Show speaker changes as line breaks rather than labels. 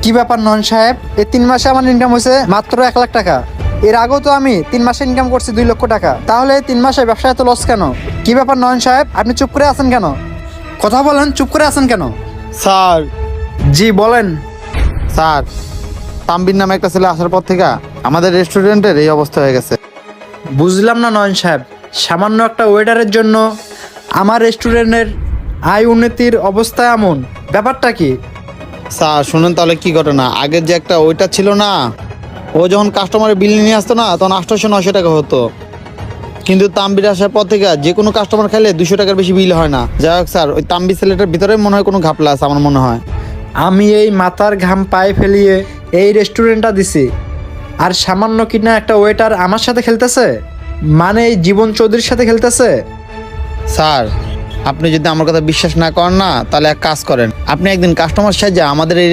কি ব্যাপার নয়ন সাহেব, এই 3 মাসে আমার ইনকাম হয়েছে মাত্র 1 লাখ টাকা। এর আগেও তো আমি 3 মাসে ইনকাম করছি 2 লক্ষ টাকা। তাহলে এই 3 মাসে ব্যবসায় এত লস কেন? কি ব্যাপার নয়ন সাহেব, আপনি চুপ করে আছেন কেন? কথা বলেন, চুপ করে আছেন কেন?
স্যার
জি বলেন।
স্যার তাম্বির নামে একটা ছেলে আসার পর থেকে আমাদের রেস্টুরেন্টের এই অবস্থা হয়ে গেছে।
বুঝলাম না নয়ন সাহেব, সামান্য একটা ওয়েটারের জন্য আমার রেস্টুরেন্টের আয় উন্নতির অবস্থা এমন, ব্যাপারটা কি?
স্যার শুনুন তাহলে কি ঘটনা। আগের যে একটা ওইটা ছিল না, ও যখন কাস্টমারের বিল নিয়ে আসতো না তখন 800-900 টাকা হতো, কিন্তু তাম্বির আসার পর থেকে যে কোনো কাস্টমার খাইলে 200 টাকার বেশি বিল হয় না। যাই হোক স্যার, ওই তাম্বি ছেলেটার ভিতরে মনে হয় কোনো ঘাপলা আছে আমার মনে হয়।
আমি এই মাথার ঘাম পায়ে ফেলিয়ে এই রেস্টুরেন্টটা দিছি, আর সামান্য কিনা একটা ওয়েটার আমার সাথে খেলতেছে, মানে এই জীবন চৌধুরীর সাথে খেলতেছে।
স্যার আপনি যদি আমার কথা বিশ্বাস না করেন না, তাহলে এক কাজ করেন, আপনি একদিন কাস্টমার সাহায্যে আমাদের এই